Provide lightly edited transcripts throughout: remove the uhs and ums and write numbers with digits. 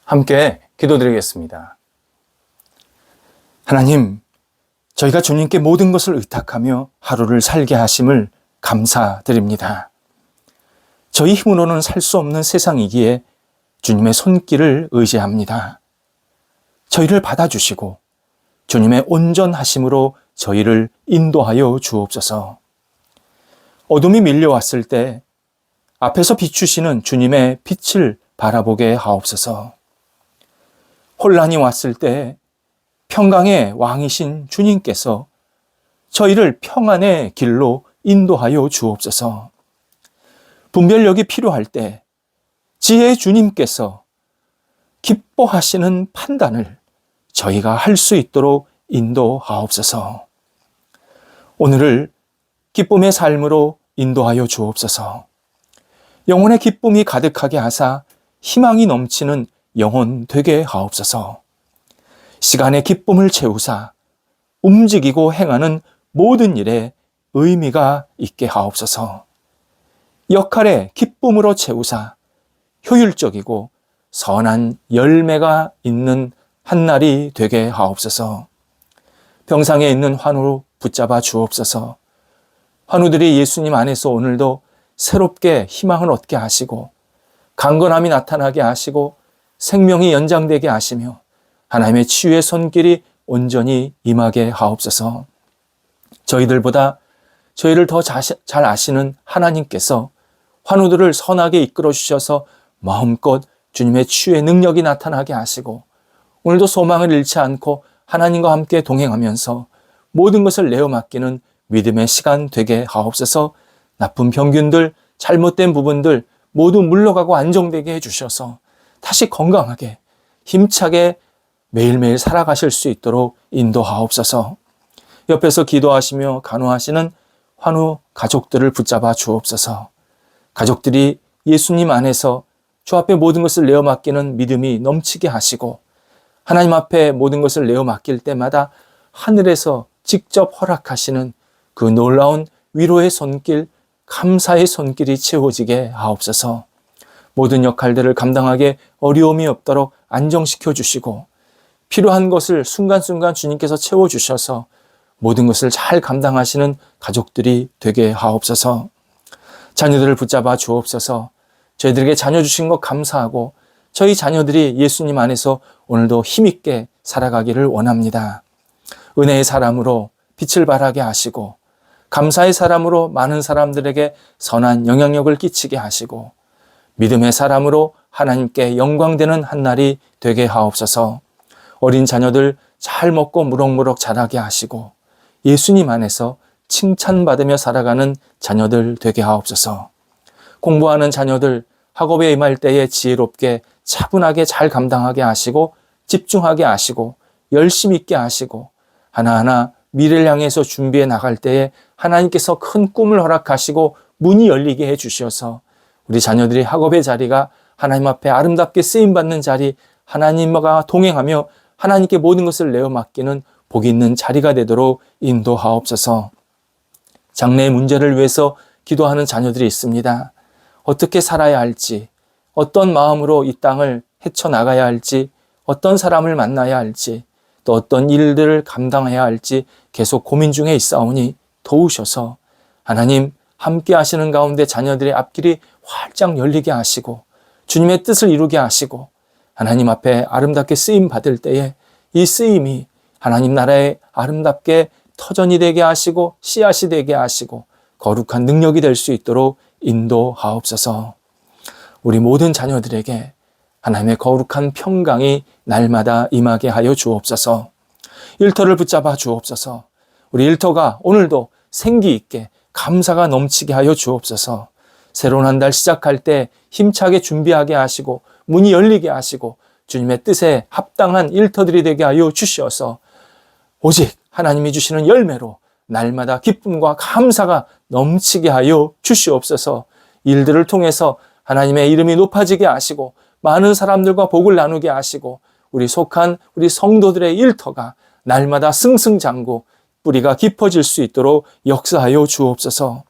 함께 기도드리겠습니다. 하나님, 저희가 주님께 모든 것을 의탁하며 하루를 살게 하심을 감사드립니다. 저희 힘으로는 살 수 없는 세상이기에 주님의 손길을 의지합니다. 저희를 받아주시고 주님의 온전하심으로 저희를 인도하여 주옵소서. 어둠이 밀려왔을 때 앞에서 비추시는 주님의 빛을 바라보게 하옵소서. 혼란이 왔을 때 평강의 왕이신 주님께서 저희를 평안의 길로 인도하여 주옵소서. 분별력이 필요할 때 지혜의 주님께서 기뻐하시는 판단을 저희가 할 수 있도록 인도하옵소서. 오늘을 기쁨의 삶으로 인도하여 주옵소서. 영혼의 기쁨이 가득하게 하사 희망이 넘치는 영혼 되게 하옵소서. 시간의 기쁨을 채우사 움직이고 행하는 모든 일에 의미가 있게 하옵소서. 역할의 기쁨으로 채우사 효율적이고 선한 열매가 있는 한 날이 되게 하옵소서. 병상에 있는 환우로 붙잡아 주옵소서. 환우들이 예수님 안에서 오늘도 새롭게 희망을 얻게 하시고 강건함이 나타나게 하시고 생명이 연장되게 하시며 하나님의 치유의 손길이 온전히 임하게 하옵소서. 저희들보다 저희를 더 잘 아시는 하나님께서 환우들을 선하게 이끌어 주셔서 마음껏 주님의 치유의 능력이 나타나게 하시고 오늘도 소망을 잃지 않고 하나님과 함께 동행하면서 모든 것을 내어 맡기는 믿음의 시간 되게 하옵소서. 나쁜 병균들, 잘못된 부분들 모두 물러가고 안정되게 해주셔서 다시 건강하게 힘차게 매일매일 살아가실 수 있도록 인도하옵소서. 옆에서 기도하시며 간호하시는 환우 가족들을 붙잡아 주옵소서. 가족들이 예수님 안에서 주 앞에 모든 것을 내어 맡기는 믿음이 넘치게 하시고 하나님 앞에 모든 것을 내어 맡길 때마다 하늘에서 직접 허락하시는 그 놀라운 위로의 손길, 감사의 손길이 채워지게 하옵소서. 모든 역할들을 감당하게 어려움이 없도록 안정시켜 주시고 필요한 것을 순간순간 주님께서 채워주셔서 모든 것을 잘 감당하시는 가족들이 되게 하옵소서. 자녀들을 붙잡아 주옵소서. 저희들에게 자녀 주신 것 감사하고 저희 자녀들이 예수님 안에서 오늘도 힘있게 살아가기를 원합니다. 은혜의 사람으로 빛을 발하게 하시고 감사의 사람으로 많은 사람들에게 선한 영향력을 끼치게 하시고 믿음의 사람으로 하나님께 영광되는 한 날이 되게 하옵소서. 어린 자녀들 잘 먹고 무럭무럭 자라게 하시고 예수님 안에서 칭찬받으며 살아가는 자녀들 되게 하옵소서. 공부하는 자녀들 학업에 임할 때에 지혜롭게 차분하게 잘 감당하게 하시고 집중하게 하시고 열심히 있게 하시고 하나하나 미래를 향해서 준비해 나갈 때에 하나님께서 큰 꿈을 허락하시고 문이 열리게 해주셔서 우리 자녀들이 학업의 자리가 하나님 앞에 아름답게 쓰임받는 자리, 하나님과 동행하며 하나님께 모든 것을 내어 맡기는 복이 있는 자리가 되도록 인도하옵소서. 장래의 문제를 위해서 기도하는 자녀들이 있습니다. 어떻게 살아야 할지, 어떤 마음으로 이 땅을 헤쳐나가야 할지, 어떤 사람을 만나야 할지, 또 어떤 일들을 감당해야 할지 계속 고민 중에 있사오니 도우셔서 하나님 함께 하시는 가운데 자녀들의 앞길이 활짝 열리게 하시고 주님의 뜻을 이루게 하시고 하나님 앞에 아름답게 쓰임 받을 때에 이 쓰임이 하나님 나라에 아름답게 터전이 되게 하시고 씨앗이 되게 하시고 거룩한 능력이 될 수 있도록 인도하옵소서. 우리 모든 자녀들에게 하나님의 거룩한 평강이 날마다 임하게 하여 주옵소서. 일터를 붙잡아 주옵소서. 우리 일터가 오늘도 생기 있게 감사가 넘치게 하여 주옵소서. 새로운 한 달 시작할 때 힘차게 준비하게 하시고 문이 열리게 하시고 주님의 뜻에 합당한 일터들이 되게 하여 주셔서 오직 하나님이 주시는 열매로 날마다 기쁨과 감사가 넘치게 하여 주시옵소서. 일들을 통해서 하나님의 이름이 높아지게 하시고 많은 사람들과 복을 나누게 하시고 우리 속한 우리 성도들의 일터가 날마다 승승장구 뿌리가 깊어질 수 있도록 역사하여 주옵소서.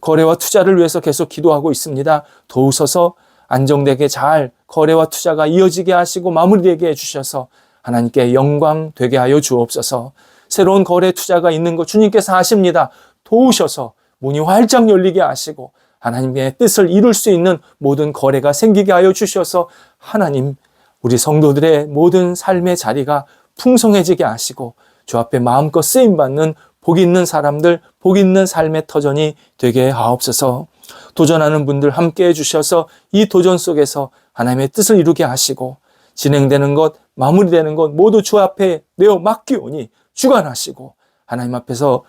거래와 투자를 위해서 계속 기도하고 있습니다. 도우소서. 안정되게 잘 거래와 투자가 이어지게 하시고 마무리되게 해주셔서 하나님께 영광 되게 하여 주옵소서. 새로운 거래 투자가 있는 것 주님께서 아십니다. 도우셔서 문이 활짝 열리게 하시고 하나님의 뜻을 이룰 수 있는 모든 거래가 생기게 하여 주셔서 하나님, 우리 성도들의 모든 삶의 자리가 풍성해지게 하시고 주 앞에 마음껏 쓰임받는 복 있는 사람들, 복 있는 삶의 터전이 되게 하옵소서. 도전하는 분들 함께 해주셔서 이 도전 속에서 하나님의 뜻을 이루게 하시고 진행되는 것, 마무리되는 것 모두 주 앞에 내어 맡기오니 주관하시고 하나님 앞에서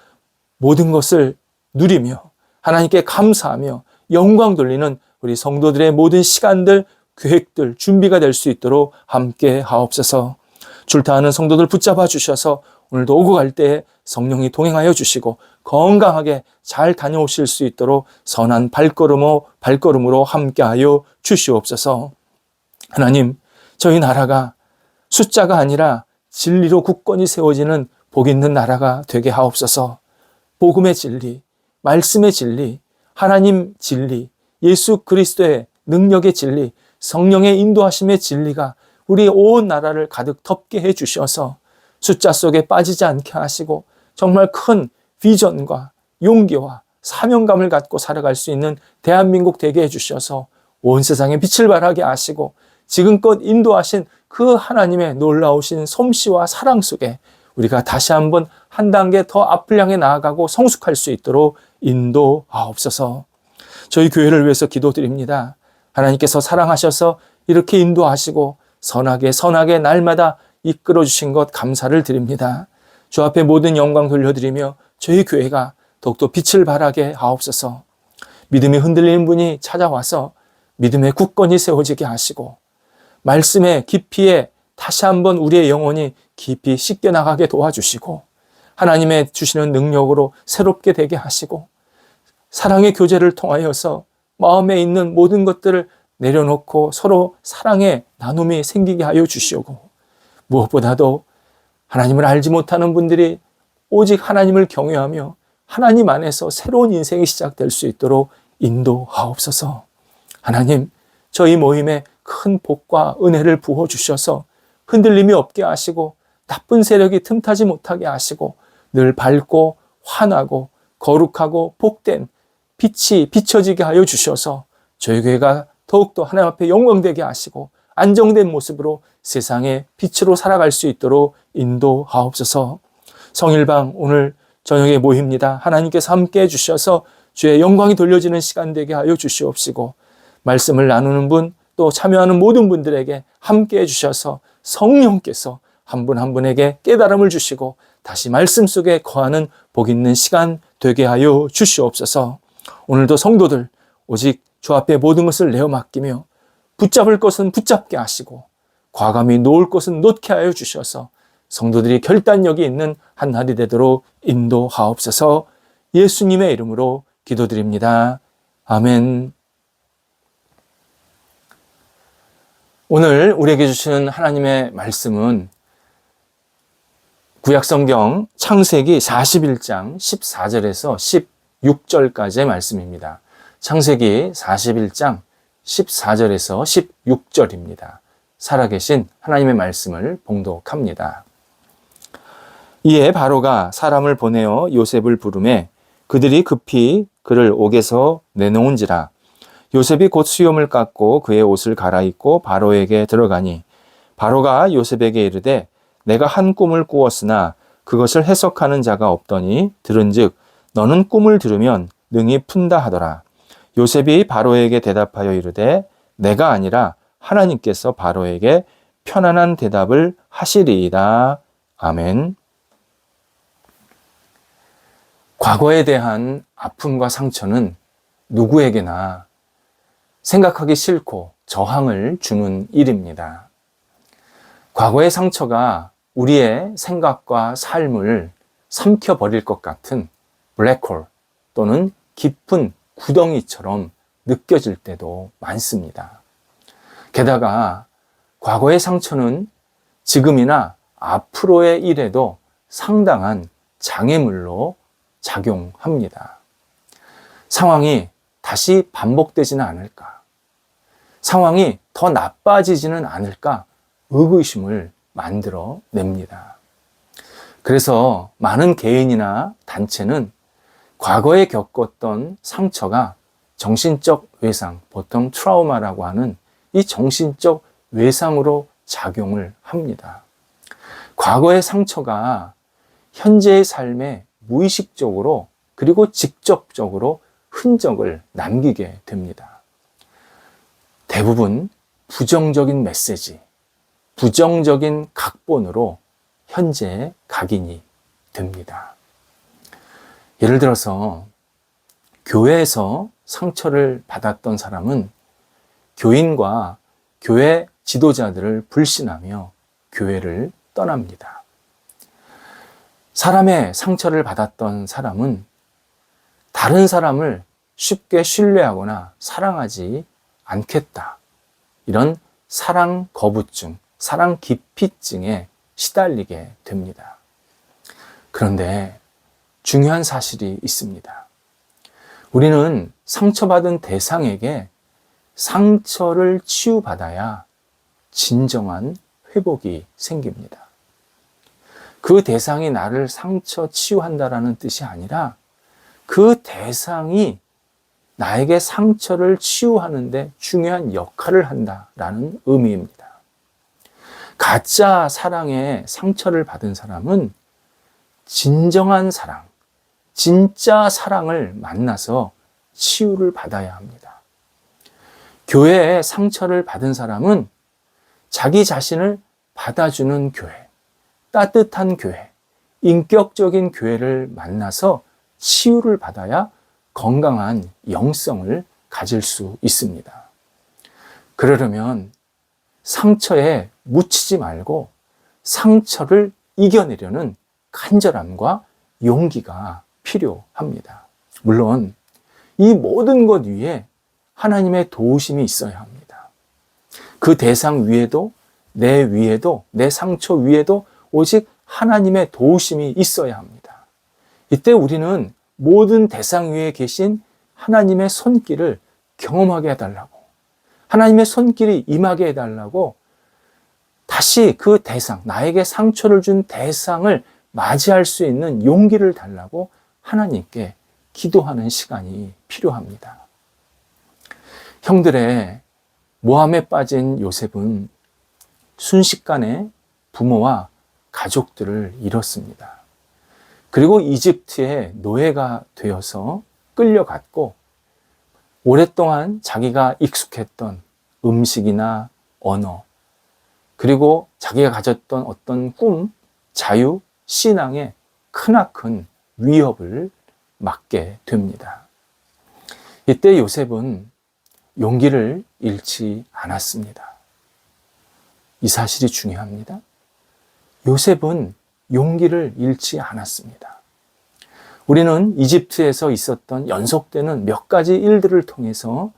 모든 것을 누리며 하나님께 감사하며 영광 돌리는 우리 성도들의 모든 시간들, 계획들, 준비가 될 수 있도록 함께 하옵소서. 출타하는 성도들 붙잡아 주셔서 오늘도 오고 갈 때에 성령이 동행하여 주시고 건강하게 잘 다녀오실 수 있도록 선한 발걸음으로 함께하여 주시옵소서. 하나님, 저희 나라가 숫자가 아니라 진리로 굳건히 세워지는 복 있는 나라가 되게 하옵소서. 복음의 진리, 말씀의 진리, 하나님 진리, 예수 그리스도의 능력의 진리, 성령의 인도하심의 진리가 우리 온 나라를 가득 덮게 해주셔서 숫자 속에 빠지지 않게 하시고 정말 큰 비전과 용기와 사명감을 갖고 살아갈 수 있는 대한민국 되게 해주셔서 온 세상에 빛을 발하게 하시고 지금껏 인도하신 그 하나님의 놀라우신 솜씨와 사랑 속에 우리가 다시 한번 한 단계 더 앞을 향해 나아가고 성숙할 수 있도록 인도하옵소서. 저희 교회를 위해서 기도드립니다. 하나님께서 사랑하셔서 이렇게 인도하시고 선하게 날마다 이끌어 주신 것 감사를 드립니다. 주 앞에 모든 영광 돌려드리며 저희 교회가 더욱더 빛을 발하게 하옵소서. 믿음이 흔들리는 분이 찾아와서 믿음의 굳건히 세워지게 하시고 말씀의 깊이에 다시 한번 우리의 영혼이 깊이 씻겨나가게 도와주시고 하나님의 주시는 능력으로 새롭게 되게 하시고 사랑의 교제를 통하여서 마음에 있는 모든 것들을 내려놓고 서로 사랑의 나눔이 생기게 하여 주시고 무엇보다도 하나님을 알지 못하는 분들이 오직 하나님을 경외하며 하나님 안에서 새로운 인생이 시작될 수 있도록 인도하옵소서. 하나님, 저희 모임에 큰 복과 은혜를 부어주셔서 흔들림이 없게 하시고 나쁜 세력이 틈타지 못하게 하시고 늘 밝고 환하고 거룩하고 복된 빛이 비춰지게 하여 주셔서 저희 교회가 더욱더 하나님 앞에 영광되게 하시고 안정된 모습으로 세상의 빛으로 살아갈 수 있도록 인도하옵소서. 성일방 오늘 저녁에 모입니다. 하나님께서 함께 해주셔서 주의 영광이 돌려지는 시간 되게 하여 주시옵시고 말씀을 나누는 분 또 참여하는 모든 분들에게 함께 해주셔서 성령께서 한 분 한 분에게 깨달음을 주시고 다시 말씀 속에 거하는 복 있는 시간 되게 하여 주시옵소서. 오늘도 성도들 오직 주 앞에 모든 것을 내어 맡기며 붙잡을 것은 붙잡게 하시고 과감히 놓을 것은 놓게 하여 주셔서 성도들이 결단력이 있는 한 날이 되도록 인도하옵소서. 예수님의 이름으로 기도드립니다. 아멘. 오늘 우리에게 주시는 하나님의 말씀은 구약성경 창세기 41장 14절에서 16절까지의 말씀입니다. 창세기 41장 14절에서 16절입니다. 살아계신 하나님의 말씀을 봉독합니다. 이에 바로가 사람을 보내어 요셉을 부르매 그들이 급히 그를 옥에서 내놓은지라. 요셉이 곧 수염을 깎고 그의 옷을 갈아입고 바로에게 들어가니 바로가 요셉에게 이르되 내가 한 꿈을 꾸었으나 그것을 해석하는 자가 없더니 들은즉 너는 꿈을 들으면 능히 푼다 하더라. 요셉이 바로에게 대답하여 이르되 내가 아니라 하나님께서 바로에게 편안한 대답을 하시리이다. 아멘. 과거에 대한 아픔과 상처는 누구에게나 생각하기 싫고 저항을 주는 일입니다. 과거의 상처가 우리의 생각과 삶을 삼켜버릴 것 같은 블랙홀 또는 깊은 구덩이처럼 느껴질 때도 많습니다. 게다가 과거의 상처는 지금이나 앞으로의 일에도 상당한 장애물로 작용합니다. 상황이 다시 반복되지는 않을까? 상황이 더 나빠지지는 않을까 의구심을 만들어 냅니다. 그래서 많은 개인이나 단체는 과거에 겪었던 상처가 정신적 외상, 보통 트라우마라고 하는 이 정신적 외상으로 작용을 합니다. 과거의 상처가 현재의 삶에 무의식적으로 그리고 직접적으로 흔적을 남기게 됩니다. 대부분 부정적인 메시지, 부정적인 각본으로 현재에 각인이 됩니다. 예를 들어서 교회에서 상처를 받았던 사람은 교인과 교회 지도자들을 불신하며 교회를 떠납니다. 사람의 상처를 받았던 사람은 다른 사람을 쉽게 신뢰하거나 사랑하지 않겠다. 이런 사랑 거부증, 사랑 기피증에 시달리게 됩니다. 그런데 중요한 사실이 있습니다. 우리는 상처받은 대상에게 상처를 치유받아야 진정한 회복이 생깁니다. 그 대상이 나를 상처 치유한다라는 뜻이 아니라 그 대상이 나에게 상처를 치유하는데 중요한 역할을 한다라는 의미입니다. 가짜 사랑에 상처를 받은 사람은 진정한 사랑, 진짜 사랑을 만나서 치유를 받아야 합니다. 교회에 상처를 받은 사람은 자기 자신을 받아주는 교회, 따뜻한 교회, 인격적인 교회를 만나서 치유를 받아야 건강한 영성을 가질 수 있습니다. 그러려면 상처에 묻히지 말고 상처를 이겨내려는 간절함과 용기가 필요합니다. 물론 이 모든 것 위에 하나님의 도우심이 있어야 합니다. 그 대상 위에도 내 위에도 내 상처 위에도 오직 하나님의 도우심이 있어야 합니다. 이때 우리는 모든 대상 위에 계신 하나님의 손길을 경험하게 해달라고, 하나님의 손길이 임하게 해달라고 다시 그 대상, 나에게 상처를 준 대상을 맞이할 수 있는 용기를 달라고 하나님께 기도하는 시간이 필요합니다. 형들의 모함에 빠진 요셉은 순식간에 부모와 가족들을 잃었습니다. 그리고 이집트의 노예가 되어서 끌려갔고 오랫동안 자기가 익숙했던 음식이나 언어, 그리고 자기가 가졌던 어떤 꿈, 자유, 신앙에 크나큰 위협을 맞게 됩니다. 이때 요셉은 용기를 잃지 않았습니다. 이 사실이 중요합니다. 요셉은 용기를 잃지 않았습니다. 우리는 이집트에서 있었던 연속되는 몇 가지 일들을 통해서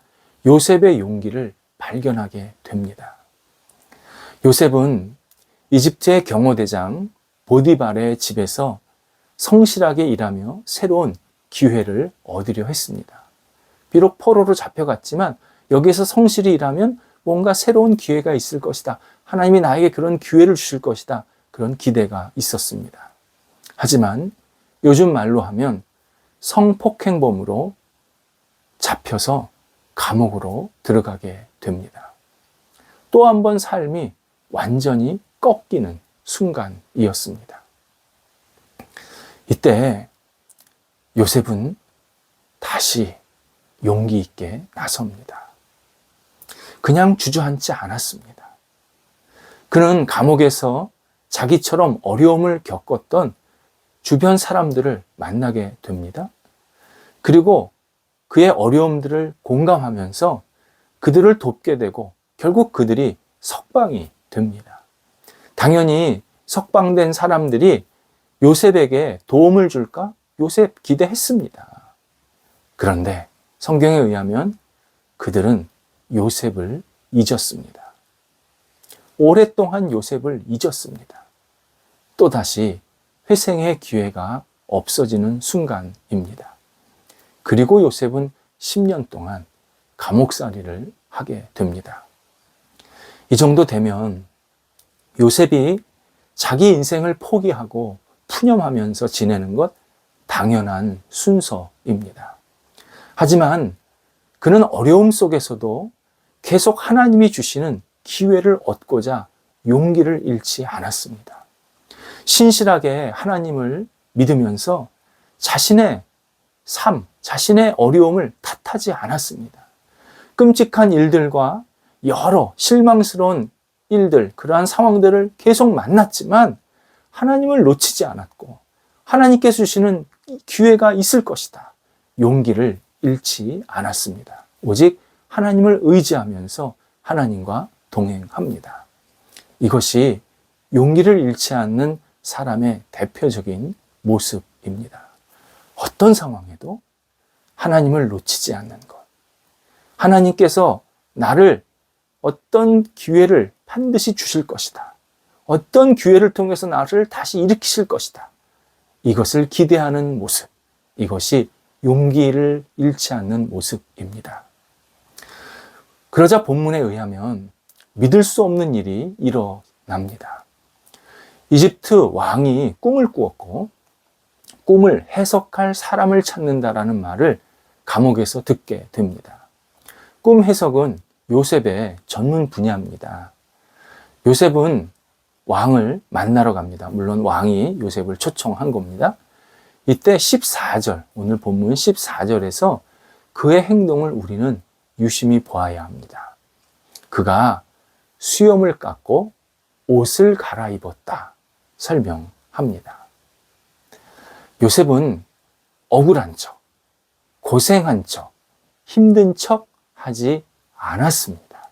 요셉의 용기를 발견하게 됩니다. 요셉은 이집트의 경호대장 보디발의 집에서 성실하게 일하며 새로운 기회를 얻으려 했습니다. 비록 포로로 잡혀갔지만 여기에서 성실히 일하면 뭔가 새로운 기회가 있을 것이다. 하나님이 나에게 그런 기회를 주실 것이다. 그런 기대가 있었습니다. 하지만 요즘 말로 하면 성폭행범으로 잡혀서 감옥으로 들어가게 됩니다. 또 한 번 삶이 완전히 꺾이는 순간이었습니다. 이때 요셉은 다시 용기 있게 나섭니다. 그냥 주저앉지 않았습니다. 그는 감옥에서 자기처럼 어려움을 겪었던 주변 사람들을 만나게 됩니다. 그리고 그의 어려움들을 공감하면서 그들을 돕게 되고 결국 그들이 석방이 됩니다. 당연히 석방된 사람들이 요셉에게 도움을 줄까? 요셉 기대했습니다. 그런데 성경에 의하면 그들은 요셉을 잊었습니다. 오랫동안 요셉을 잊었습니다. 또다시 회생의 기회가 없어지는 순간입니다. 그리고 요셉은 10년 동안 감옥살이를 하게 됩니다. 이 정도 되면 요셉이 자기 인생을 포기하고 푸념하면서 지내는 것 당연한 순서입니다. 하지만 그는 어려움 속에서도 계속 하나님이 주시는 기회를 얻고자 용기를 잃지 않았습니다. 신실하게 하나님을 믿으면서 자신의 삶, 자신의 어려움을 탓하지 않았습니다. 끔찍한 일들과 여러 실망스러운 일들, 그러한 상황들을 계속 만났지만 하나님을 놓치지 않았고 하나님께서 주시는 기회가 있을 것이다. 용기를 잃지 않았습니다. 오직 하나님을 의지하면서 하나님과 동행합니다. 이것이 용기를 잃지 않는 사람의 대표적인 모습입니다. 어떤 상황에도 하나님을 놓치지 않는 것. 하나님께서 나를 어떤 기회를 반드시 주실 것이다. 어떤 기회를 통해서 나를 다시 일으키실 것이다. 이것을 기대하는 모습. 이것이 용기를 잃지 않는 모습입니다. 그러자 본문에 의하면 믿을 수 없는 일이 일어납니다. 이집트 왕이 꿈을 꾸었고 꿈을 해석할 사람을 찾는다라는 말을 감옥에서 듣게 됩니다. 꿈 해석은 요셉의 전문 분야입니다. 요셉은 왕을 만나러 갑니다. 물론 왕이 요셉을 초청한 겁니다. 이때 14절, 오늘 본문 14절에서 그의 행동을 우리는 유심히 보아야 합니다. 그가 수염을 깎고 옷을 갈아입었다 설명합니다. 요셉은 억울한 척, 고생한 척, 힘든 척 하지 않았습니다.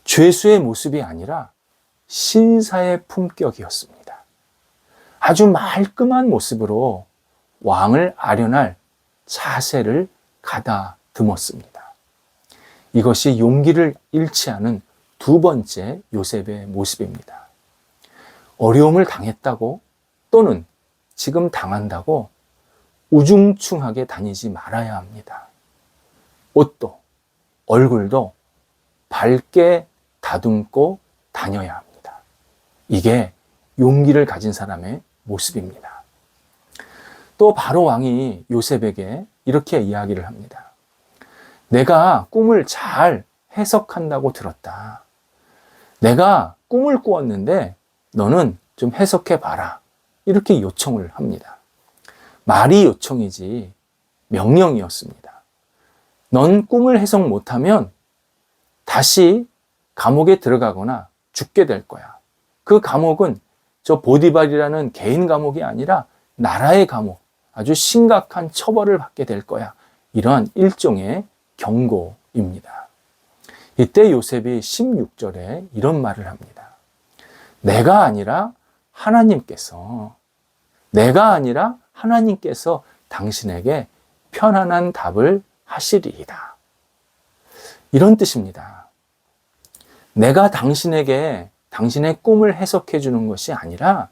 죄수의 모습이 아니라 신사의 품격이었습니다. 아주 말끔한 모습으로 왕을 아련할 자세를 가다듬었습니다. 이것이 용기를 잃지 않은 두 번째 요셉의 모습입니다. 어려움을 당했다고 또는 지금 당한다고 우중충하게 다니지 말아야 합니다. 옷도 얼굴도 밝게 다듬고 다녀야 합니다. 이게 용기를 가진 사람의 모습입니다. 또 바로 왕이 요셉에게 이렇게 이야기를 합니다. 내가 꿈을 잘 해석한다고 들었다. 내가 꿈을 꾸었는데 너는 좀 해석해 봐라. 이렇게 요청을 합니다. 말이 요청이지 명령이었습니다. 넌 꿈을 해석 못하면 다시 감옥에 들어가거나 죽게 될 거야. 그 감옥은 저 보디발이라는 개인 감옥이 아니라 나라의 감옥, 아주 심각한 처벌을 받게 될 거야. 이러한 일종의 경고입니다. 이때 요셉이 16절에 이런 말을 합니다. 내가 아니라 하나님께서 당신에게 편안한 답을 하시리이다. 이런 뜻입니다. 내가 당신에게 당신의 꿈을 해석해 주는 것이 아니라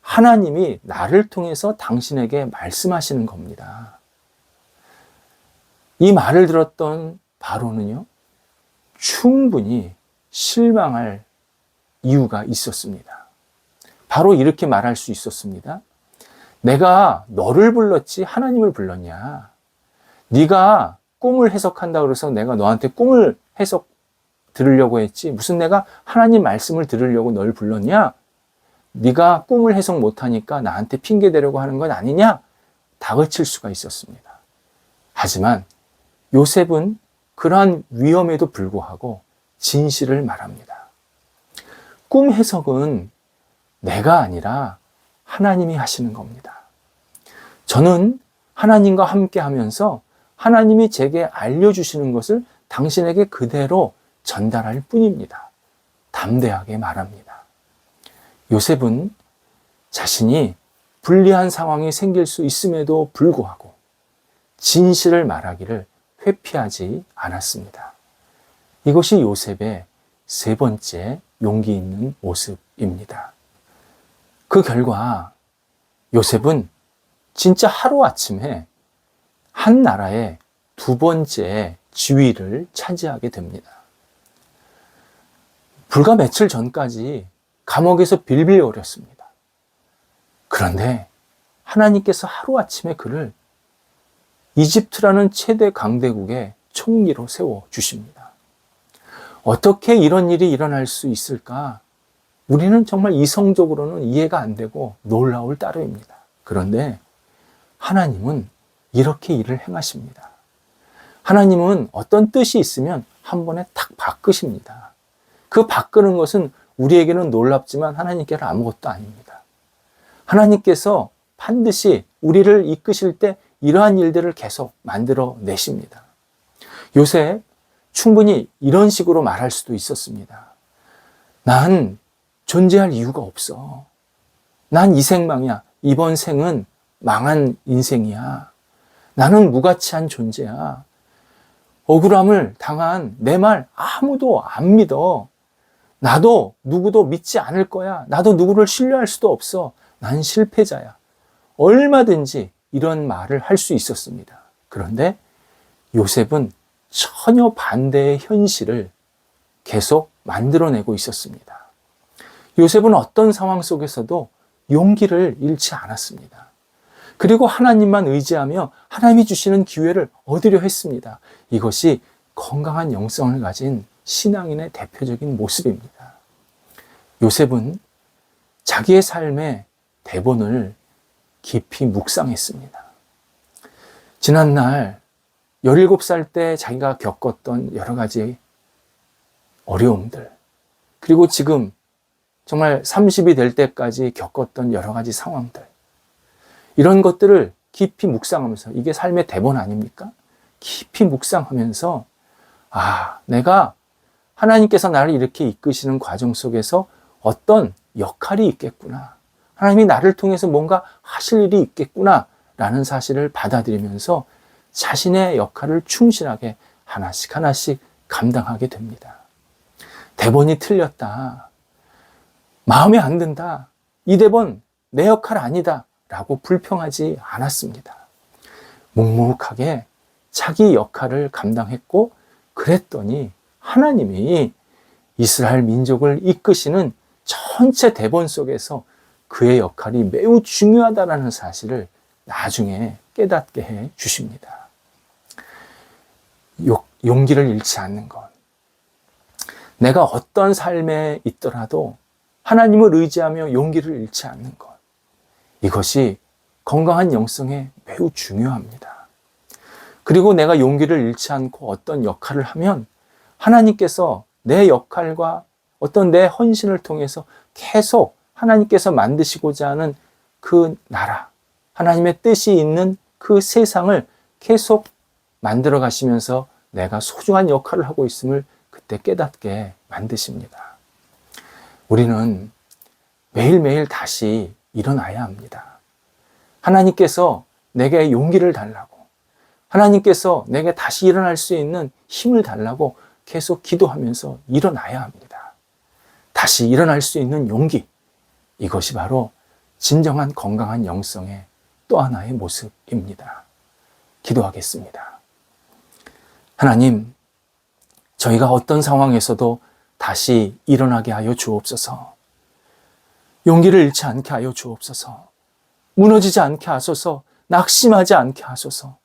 하나님이 나를 통해서 당신에게 말씀하시는 겁니다. 이 말을 들었던 바로는요, 충분히 실망할 이유가 있었습니다. 바로 이렇게 말할 수 있었습니다. 내가 너를 불렀지 하나님을 불렀냐? 네가 꿈을 해석한다고 그래서 내가 너한테 꿈을 해석 들으려고 했지 무슨 내가 하나님 말씀을 들으려고 널 불렀냐? 네가 꿈을 해석 못하니까 나한테 핑계 대려고 하는 건 아니냐? 다그칠 수가 있었습니다. 하지만 요셉은 그러한 위험에도 불구하고 진실을 말합니다. 꿈 해석은 내가 아니라 하나님이 하시는 겁니다. 저는 하나님과 함께 하면서 하나님이 제게 알려주시는 것을 당신에게 그대로 전달할 뿐입니다. 담대하게 말합니다. 요셉은 자신이 불리한 상황이 생길 수 있음에도 불구하고 진실을 말하기를 회피하지 않았습니다. 이것이 요셉의 세 번째 용기 있는 모습입니다. 그 결과 요셉은 진짜 하루아침에 한 나라의 두 번째 지위를 차지하게 됩니다. 불과 며칠 전까지 감옥에서 빌빌 거렸습니다. 그런데 하나님께서 하루아침에 그를 이집트라는 최대 강대국의 총리로 세워주십니다. 어떻게 이런 일이 일어날 수 있을까? 우리는 정말 이성적으로는 이해가 안 되고 놀라울 따름입니다. 그런데 하나님은 이렇게 일을 행하십니다. 하나님은 어떤 뜻이 있으면 한 번에 탁 바꾸십니다. 그 바꾸는 것은 우리에게는 놀랍지만 하나님께는 아무것도 아닙니다. 하나님께서 반드시 우리를 이끄실 때 이러한 일들을 계속 만들어 내십니다. 요새 충분히 이런 식으로 말할 수도 있었습니다. 난 존재할 이유가 없어. 난 이 생망이야. 이번 생은 망한 인생이야. 나는 무가치한 존재야. 억울함을 당한 내 말 아무도 안 믿어. 나도 누구도 믿지 않을 거야. 나도 누구를 신뢰할 수도 없어. 난 실패자야. 얼마든지 이런 말을 할 수 있었습니다. 그런데 요셉은 전혀 반대의 현실을 계속 만들어내고 있었습니다. 요셉은 어떤 상황 속에서도 용기를 잃지 않았습니다. 그리고 하나님만 의지하며 하나님이 주시는 기회를 얻으려 했습니다. 이것이 건강한 영성을 가진 신앙인의 대표적인 모습입니다. 요셉은 자기의 삶의 대본을 깊이 묵상했습니다. 지난날 17살 때 자기가 겪었던 여러 가지 어려움들, 그리고 지금 정말 30이 될 때까지 겪었던 여러 가지 상황들, 이런 것들을 깊이 묵상하면서, 이게 삶의 대본 아닙니까? 깊이 묵상하면서 내가 하나님께서 나를 이렇게 이끄시는 과정 속에서 어떤 역할이 있겠구나, 하나님이 나를 통해서 뭔가 하실 일이 있겠구나 라는 사실을 받아들이면서 자신의 역할을 충실하게 하나씩 하나씩 감당하게 됩니다. 대본이 틀렸다, 마음에 안 든다, 이 대본 내 역할 아니다 라고 불평하지 않았습니다. 묵묵하게 자기 역할을 감당했고, 그랬더니 하나님이 이스라엘 민족을 이끄시는 전체 대본 속에서 그의 역할이 매우 중요하다는 사실을 나중에 깨닫게 해 주십니다. 용기를 잃지 않는 것. 내가 어떤 삶에 있더라도 하나님을 의지하며 용기를 잃지 않는 것. 이것이 건강한 영성에 매우 중요합니다. 그리고 내가 용기를 잃지 않고 어떤 역할을 하면 하나님께서 내 역할과 어떤 내 헌신을 통해서 계속 하나님께서 만드시고자 하는 그 나라, 하나님의 뜻이 있는 그 세상을 계속 만들어 가시면서 내가 소중한 역할을 하고 있음을 그때 깨닫게 만드십니다. 우리는 매일매일 다시 일어나야 합니다. 하나님께서 내게 용기를 달라고, 하나님께서 내게 다시 일어날 수 있는 힘을 달라고 계속 기도하면서 일어나야 합니다. 다시 일어날 수 있는 용기, 이것이 바로 진정한 건강한 영성의 또 하나의 모습입니다. 기도하겠습니다. 하나님, 저희가 어떤 상황에서도 다시 일어나게 하여 주옵소서. 용기를 잃지 않게 하여 주옵소서. 무너지지 않게 하소서. 낙심하지 않게 하소서.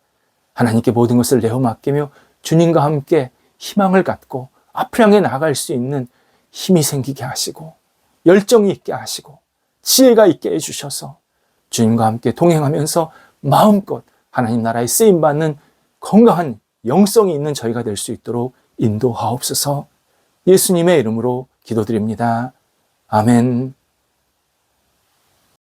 하나님께 모든 것을 내어 맡기며 주님과 함께 희망을 갖고 앞을 향해 나갈 수 있는 힘이 생기게 하시고, 열정이 있게 하시고, 지혜가 있게 해주셔서 주님과 함께 동행하면서 마음껏 하나님 나라에 쓰임받는 건강한 영성이 있는 저희가 될 수 있도록 인도하옵소서. 예수님의 이름으로 기도드립니다. 아멘.